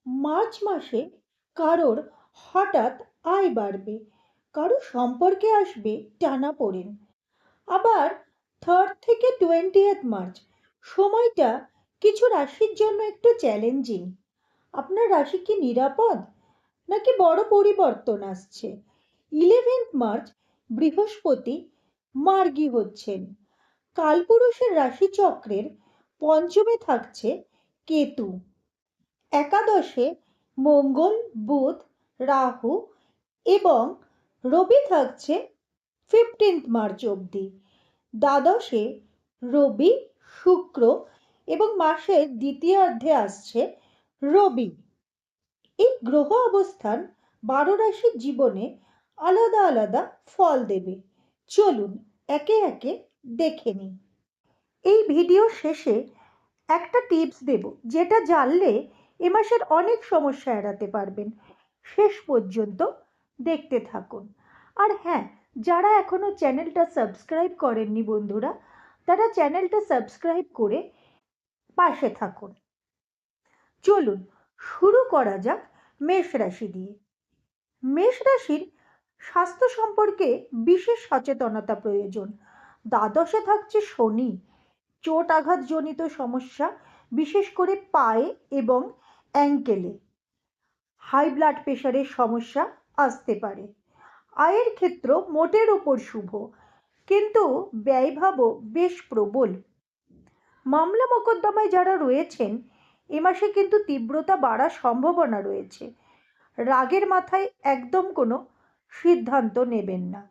March মাসে কারোর হঠাৎ আয় বাড়বে, কারো সম্পর্কে আসবে টানাপোড়েন। আবার 3rd থেকে 20th মার্চ সময়টা কিছু রাশির জন্য একটু চ্যালেঞ্জিং। আপনার রাশি কি নিরাপদ, নাকি বড় পরিবর্তন আসছে? 11th মার্চ বৃহস্পতি মার্গী হচ্ছেন। কালপুরুষের রাশিচক্রের পঞ্চমে থাকছে কেতু। একাদশে মঙ্গল, বুধ, রাহু এবং রবি থাকছে 15th মার্চ অবধি। দ্বাদশে রবি, শুক্র এবং মাসের দ্বিতীয়ার্ধে আসছে রবি। এই গ্রহ অবস্থান 12 রাশির জীবনে আলাদা আলাদা ফল দেবে। চলুন একে একে দেখে নিই। এই ভিডিও শেষে একটা টিপস দেব, যেটা জানলে এ মাসের অনেক সমস্যা এড়াতে পারবেন। শেষ পর্যন্ত দেখতে থাকুন। আর হ্যাঁ, যারা এখনো চ্যানেলটা সাবস্ক্রাইব করেননি বন্ধুরা, তারা চ্যানেলটা সাবস্ক্রাইব করে পাশে থাকুন। চলুন শুরু করা যাক মেষ রাশি দিয়ে। মেষ রাশির স্বাস্থ্য সম্পর্কে বিশেষ সচেতনতা প্রয়োজন। দ্বাদশে থাকছে শনি। চোট আঘাতজনিত সমস্যা, বিশেষ করে পায়ে এবং অ্যাঙ্কেলে। হাই ব্লাড প্রেশারের সমস্যা আসতে পারে। আয়ের ক্ষেত্র মোটের ওপর শুভ, কিন্তু ব্যয়ভাবও বেশ প্রবল। মামলা মোকদ্দমায় যারা রয়েছেন, এ মাসে কিন্তু তীব্রতা বাড়ার সম্ভাবনা রয়েছে। রাগের মাথায় একদম কোনো সিদ্ধান্ত নেবেন না।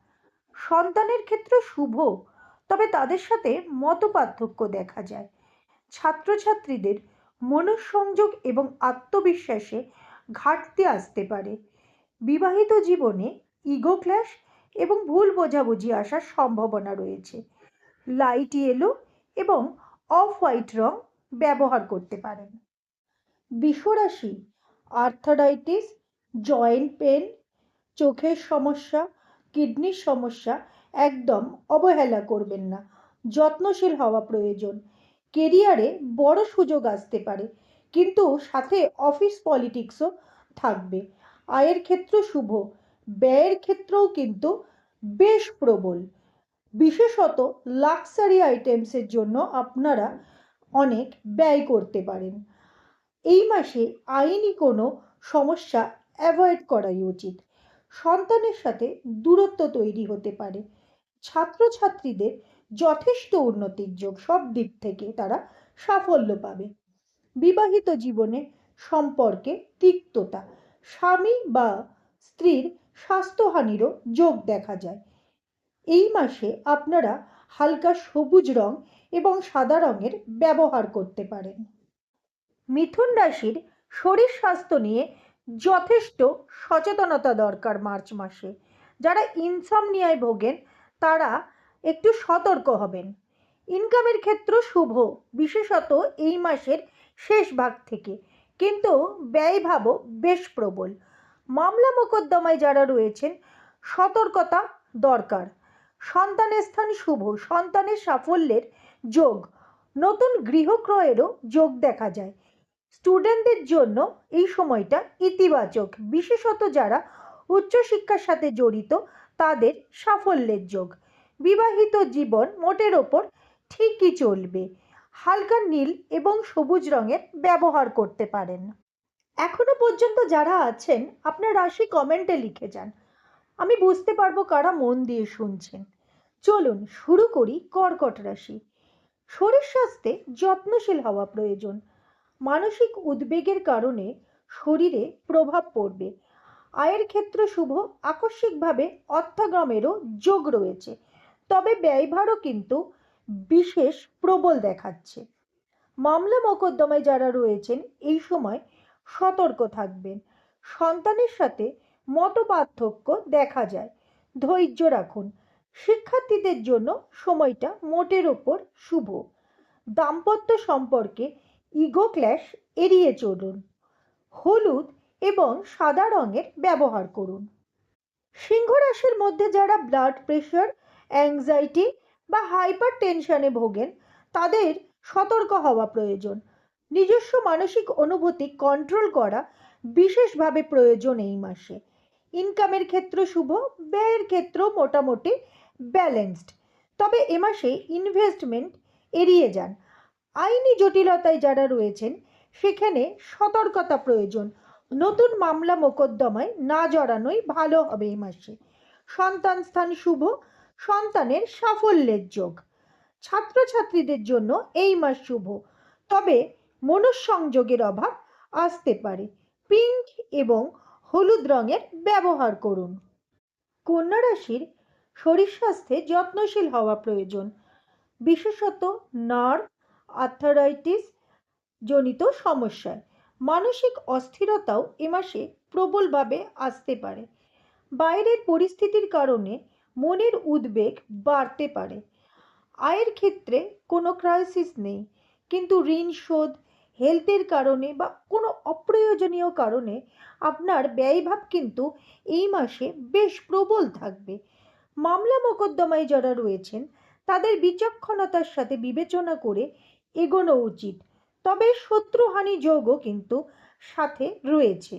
সন্তানের ক্ষেত্রে শুভ, তবে তাদের সাথে মতপার্থক্য দেখা যায়। ছাত্রছাত্রীদের মনঃসংযোগ এবং আত্মবিশ্বাসে ঘাটতি আসতে পারে। বিবাহিত জীবনে ইগো ক্ল্যাশ এবং ভুল বোঝাবুঝি আসার সম্ভাবনা রয়েছে। লাইট ইয়েলো এবং অফ হোয়াইট রং ব্যবহার করতে পারেন। বৃষরাশি, আর্থারাইটিস, জয়েন্ট পেন, চোখের সমস্যা, কিডনির সমস্যা একদম অবহেলা করবেন না। যত্নশীল হওয়া প্রয়োজন। কেরিয়ারে বড় সুযোগ আসতে পারে, কিন্তু সাথে অফিস পলিটিক্সও থাকবে। আয়ের ক্ষেত্র শুভ, ব্যয়ের ক্ষেত্রেও কিন্তু বেশ প্রবল। বিশেষত লাক্সারি আইটেমসের জন্য আপনারা অনেক ব্যয় করতে পারেন। এই মাসে আইনি কোনো সমস্যা অ্যাভয়েড করাই উচিত। সন্তানের সাথে দূরত্ব তৈরি হতে পারে। ছাত্রছাত্রীদের যথেষ্ট উন্নতির যোগ, সব দিক থেকে তারা সাফল্য পাবে। বিবাহিত জীবনে সম্পর্কে তিক্ততা, স্বামী বা স্ত্রীর স্বাস্থ্যহানিরও যোগ দেখা যায়। এই মাসে আপনারা হালকা সবুজ রং এবং সাদা রঙের ব্যবহার করতে পারেন। মিথুন রাশির শরীর স্বাস্থ্য নিয়ে যথেষ্ট সচেতনতা দরকার মার্চ মাসে। যারা ইনসমনিয়ায় ভোগেন, তারা একটু সতর্ক হবেন। ইনকামের ক্ষেত্র শুভ, বিশেষত এই মাসের শেষ ভাগ থেকে, কিন্তু ব্যয়ভাবও বেশ প্রবল। মামলা মোকদ্দমায় যারা রয়েছেন, সতর্কতা দরকার। সন্তানের স্থান শুভ, সন্তানের সাফল্যের যোগ। নতুন গৃহক্রয়েরও যোগ দেখা যায়। স্টুডেন্টদের জন্য এই সময়টা ইতিবাচক, বিশেষত যারা উচ্চশিক্ষার সাথে জড়িত, তাদের সাফল্যের যোগ। বিবাহিত জীবন মোটের ওপর ঠিকই চলবে। হালকা নীল এবং সবুজ রঙের ব্যবহার করতে পারেন। এখনো পর্যন্ত যারা আছেন, আপনার রাশি কমেন্টে লিখে যান, আমি বুঝতে পারবো কারা মন দিয়ে শুনছেন। চলুন শুরু করি কর্কট রাশি। শরীর স্বাস্থ্যে যত্নশীল হওয়া প্রয়োজন। মানসিক উদ্বেগের কারণে শরীরে প্রভাব পড়বে। আয়ের ক্ষেত্র শুভ, আকস্মিকভাবে অর্থাগমেরও যোগ রয়েছে, তবে ব্যয়ভারও কিন্তু বিশেষ প্রবল দেখাচ্ছে। মামলা মোকদ্দমায় যারা রয়েছেন, এই সময় সতর্ক থাকবেন। সন্তানের সাথে মতপার্থক্য দেখা যায়, ধৈর্য রাখুন। শিক্ষার্থীদের জন্য সময়টা মোটের ওপর শুভ। দাম্পত্য সম্পর্কে ইগো ক্ল্যাশ এড়িয়ে চলুন। হলুদ এবং সাদা রঙের ব্যবহার করুন। সিংহ রাশির মধ্যে যারা ব্লাড প্রেশার, অ্যাংজাইটি বা হাইপার টেনশনে ভোগেন, তাদের সতর্ক হওয়া প্রয়োজন। নিজস্ব মানসিক অনুভূতি কন্ট্রোল করা বিশেষভাবে প্রয়োজন এই মাসে। ইনকামের ক্ষেত্র শুভ, ব্যয়ের ক্ষেত্র মোটামুটি ব্যালেন্সড। তবে এ মাসে ইনভেস্টমেন্ট এড়িয়ে যান। আইনি জটিলতায় যারা রয়েছেন সেখানে সতর্কতা প্রয়োজন। নতুন মামলা মোকদ্দমায় না জড়ানোই ভালো হবে এই মাসে। সন্তান স্থান শুভ, সন্তানের সাফল্যের যোগ। ছাত্রছাত্রীদের জন্য এই মাস শুভ, তবে মনঃসংযোগের অভাব আসতে পারে। পিঙ্ক এবং হলুদ রঙের ব্যবহার করুন। কন্যা রাশির শরীর স্বাস্থ্যে যত্নশীল হওয়া প্রয়োজন, বিশেষত নার্ভ আর্থারাইটিস জনিত সমস্যায়। মানসিক অস্থিরতাও এ মাসে প্রবলভাবে আসতে পারে। বাইরের পরিস্থিতির কারণে মনের উদ্বেগ বাড়তে পারে। আয়ের ক্ষেত্রে কোনো ক্রাইসিস নেই, কিন্তু ঋণ শোধ, হেলথের কারণে বা কোনো অপ্রয়োজনীয় কারণে আপনার ব্যয়ভাব কিন্তু এই মাসে বেশ প্রবল থাকবে। মামলা মোকদ্দমায় যারা রয়েছেন তাদের বিচক্ষণতার সাথে বিবেচনা করে এগোনো উচিত, তবে শত্রুহানি যোগও কিন্তু সাথে রয়েছে।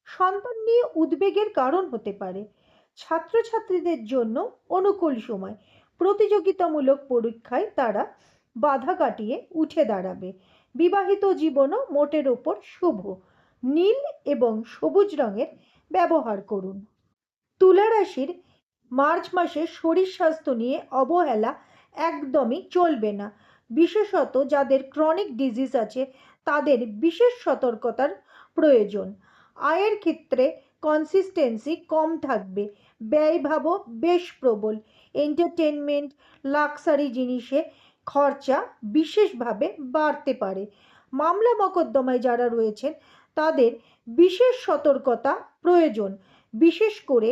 সন্তান নিয়ে উদ্বেগের কারণ হতে পারে। ছাত্রছাত্রীদের জন্য অনুকূল সময়, প্রতিযোগিতামূলক পরীক্ষায় তারা বাধা কাটিয়ে উঠে দাঁড়াবে। বিবাহিত জীবনও মোটের ওপর শুভ, নীল এবং সবুজ রঙের ব্যবহার করুন। তুলা রাশির মার্চ মাসে শরীর স্বাস্থ্য নিয়ে অবহেলা একদমই চলবে না। বিশেষত যাদের ক্রনিক ডিজিজ আছে তাদের বিশেষ সতর্কতার প্রয়োজন। আয়ের ক্ষেত্রে কনসিস্টেন্সি কম থাকবে, ব্যয়ভাবও বেশ প্রবল। এন্টারটেনমেন্ট, লাক্সারি জিনিসে খরচা বিশেষভাবে বাড়তে পারে। মামলা মোকদ্দমায় যারা রয়েছেন তাদের বিশেষ সতর্কতা প্রয়োজন, বিশেষ করে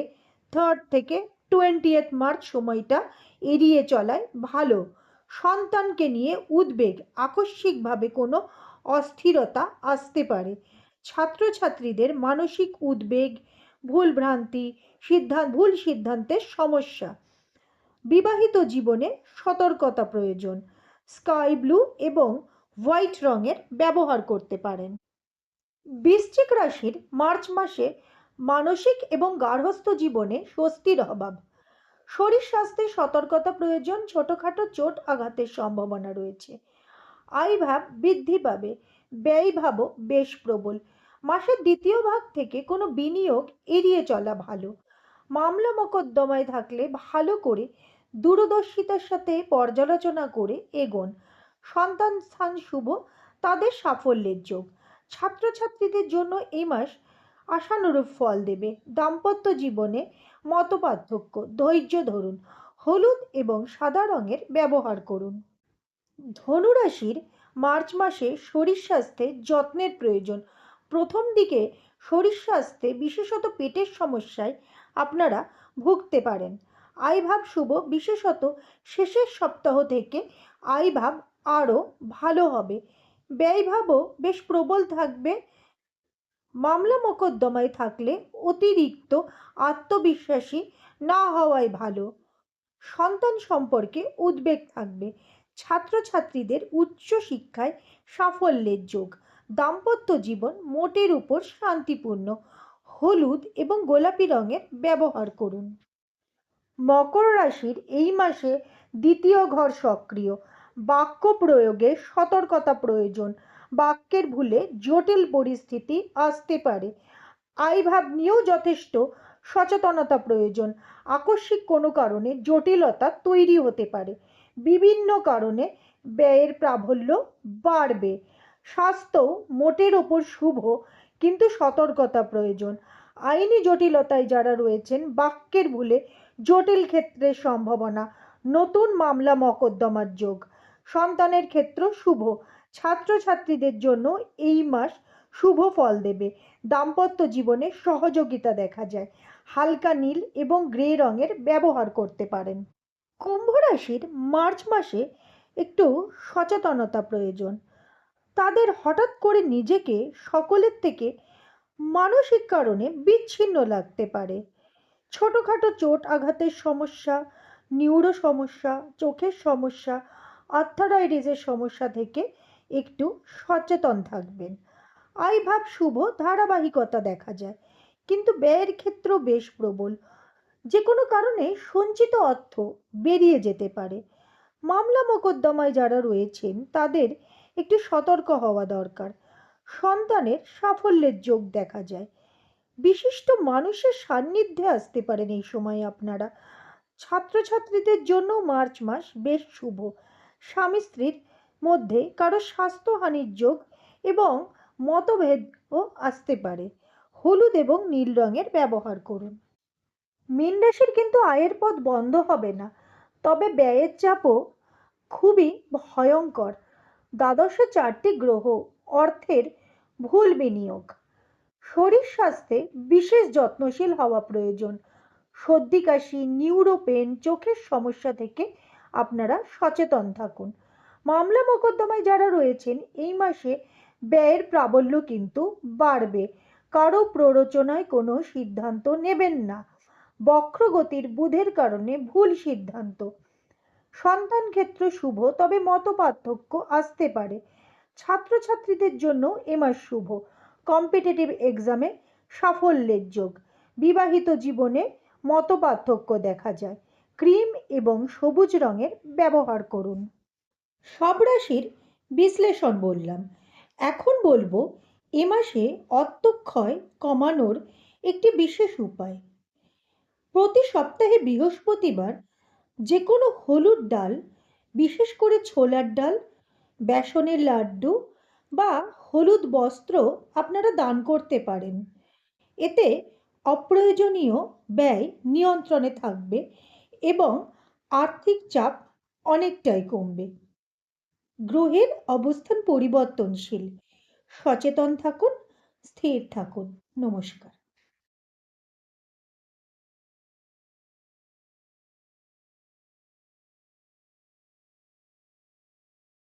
3rd থেকে 20th মার্চ সময়টা এড়িয়ে চলাই ভালো। সন্তানকে নিয়ে উদ্বেগ, আকস্মিকভাবে কোনো অস্থিরতা আসতে পারে। ছাত্রছাত্রীদের মানসিক উদ্বেগ, ভুলভ্রান্তি, ভুল সিদ্ধান্তের সমস্যা। বিবাহিত জীবনে সতর্কতা প্রয়োজন। স্কাই ব্লু এবং হোয়াইট রঙের ব্যবহার করতে পারেন। বৃশ্চিক রাশির মার্চ মাসে মানসিক এবং গার্হস্থ্য জীবনে স্বস্তির অভাব। শরীর স্বাস্থ্যে সতর্কতা প্রয়োজন, ছোটখাটো চোট আঘাতের সম্ভাবনা রয়েছে। আয়ভাব বৃদ্ধি পাবে, ব্যয়ভাবও বেশ প্রবল। মাসের দ্বিতীয় ভাগ থেকে কোনো বিনিয়োগ এড়িয়ে চলা ভালো। মামলা মোকদ্দমায় থাকলে ভালো করে দূরদর্শিতার সাথে পর্যালোচনা করে এগোন। সন্তান স্থান শুভ, তাদের সাফল্যের যোগ। ছাত্রছাত্রীদের জন্য এই মাস আশানুরূপ ফল দেবে। দাম্পত্য জীবনে মতপার্থক্য, ধৈর্য ধরুন। হলুদ এবং সাদা রঙের ব্যবহার করুন। ধনুরাশির মার্চ মাসে শরীর স্বাস্থ্যে যত্নের প্রয়োজন। প্রথম দিকে শরীর স্বাস্থ্যে বিশেষত পেটের সমস্যায় আপনারা ভুগতে পারেন। আয়ভাব শুভ, বিশেষত শেষের সপ্তাহ থেকে আয়ভাব আরও ভালো হবে। ব্যয়ভাবও বেশ প্রবল থাকবে। মামলা মোকদ্দমায় থাকলে অতিরিক্ত আত্মবিশ্বাসী না হওয়াই ভালো। সন্তান সম্পর্কে উদ্বেগ থাকবে। ছাত্রছাত্রীদের উচ্চ শিক্ষায় সাফল্যের যোগ। দাম্পত্য জীবন মোটের উপর শান্তিপূর্ণ। হলুদ এবং গোলাপি রঙের ব্যবহার করুন। মকর রাশির এই মাসে দ্বিতীয় ঘর সক্রিয়। বাক্য প্রয়োগে সতর্কতা প্রয়োজন। বাক্যের ভুলে জটিল পরিস্থিতি আসতে পারে। আয়ভাব নিয়েও যথেষ্ট সচেতনতা প্রয়োজন। আকস্মিক কোনো কারণে জটিলতা তৈরি হতে পারে। বিভিন্ন কারণে ব্যয়ের প্রাবল্য বাড়বে। স্বাস্থ্যও মোটের ওপর শুভ, কিন্তু সতর্কতা প্রয়োজন। আইনি জটিলতায় যারা রয়েছেন, বাক্যের ভুলে জটিল ক্ষেত্রের সম্ভাবনা, নতুন মামলা মোকদ্দমার যোগ। সন্তানের ক্ষেত্র শুভ। ছাত্রছাত্রীদের জন্য এই মাস শুভ ফল দেবে। দাম্পত্য জীবনে সহযোগিতা দেখা যায়। হালকা নীল এবং গ্রে রঙের ব্যবহার করতে পারেন। কুম্ভ রাশির মার্চ মাসে একটু সচেতনতা প্রয়োজন। তাদের হঠাৎ করে নিজেকে সকলের থেকে মানসিক কারণে বিচ্ছিন্ন লাগতে পারে। ছোটোখাটো চোট আঘাতের সমস্যা, নিউরো সমস্যা, চোখের সমস্যা, আর্থারাইটিসের সমস্যা থেকে একটু সচেতন থাকবেন। আয়ভাব শুভ, ধারাবাহিকতা দেখা যায়, কিন্তু ব্যয়ের ক্ষেত্র বেশ প্রবল। যে কোনো কারণে সঞ্চিত অর্থ বেরিয়ে যেতে পারে। মামলা মোকদ্দমায় যারা রয়েছেন তাদের একটু সতর্ক হওয়া দরকার। সন্তানের সাফল্যের যোগ দেখা যায়। বিশিষ্ট মানুষের সান্নিধ্যে আসতে পারেন এই সময় আপনারা। ছাত্রছাত্রীদের জন্য মার্চ মাস বেশ শুভ। স্বামী স্ত্রীর মধ্যে কারো স্বাস্থ্যহানির যোগ এবং মতভেদও আসতে পারে। হলুদ এবং নীল রঙের ব্যবহার করুন। মীন রাশির কিন্তু আয়ের পথ বন্ধ হবে না, তবে ব্যয়ের চাপও খুবই ভয়ঙ্কর। দ্বাদশে 4টি গ্রহ, অর্থের ভুল বিনিয়োগ। শরীর স্বাস্থ্যে বিশেষ যত্নশীল হওয়া প্রয়োজন। সর্দি কাশি, নিউরোপেন, চোখের সমস্যা থেকে আপনারা সচেতন থাকুন। মামলা মোকদ্দমায় যারা রয়েছেন এই মাসে ব্যয়ের প্রাবল্য কিন্তু বাড়বে। কারো প্ররোচনায় কোনো সিদ্ধান্ত নেবেন না। বক্রগতির বুধের কারণে ভুল সিদ্ধান্ত। সন্তান ক্ষেত্র শুভ, তবে মতপার্থক্য আসতে পারে। ছাত্রছাত্রীদের জন্য এ মাস শুভ। কম্পিটিটিভ এক্সামে সাফল্যের যোগ। বিবাহিত জীবনে মতপার্থক্য দেখা যায়। ক্রিম এবং সবুজ রঙের ব্যবহার করুন। সব রাশির বিশ্লেষণ বললাম, এখন বলবো এ মাসে অর্থক্ষয় কমানোর একটি বিশেষ উপায়। প্রতি সপ্তাহে বৃহস্পতিবার যে কোনো হলুদ ডাল, বিশেষ করে ছোলার ডাল, বেসনের লাড্ডু বা হলুদ বস্ত্র আপনারা দান করতে পারেন। এতে অপ্রয়োজনীয় ব্যয় নিয়ন্ত্রণে থাকবে এবং আর্থিক চাপ অনেকটাই কমবে। গ্রহের অবস্থান পরিবর্তনশীল। সচেতন থাকুন, স্থির থাকুন। নমস্কার।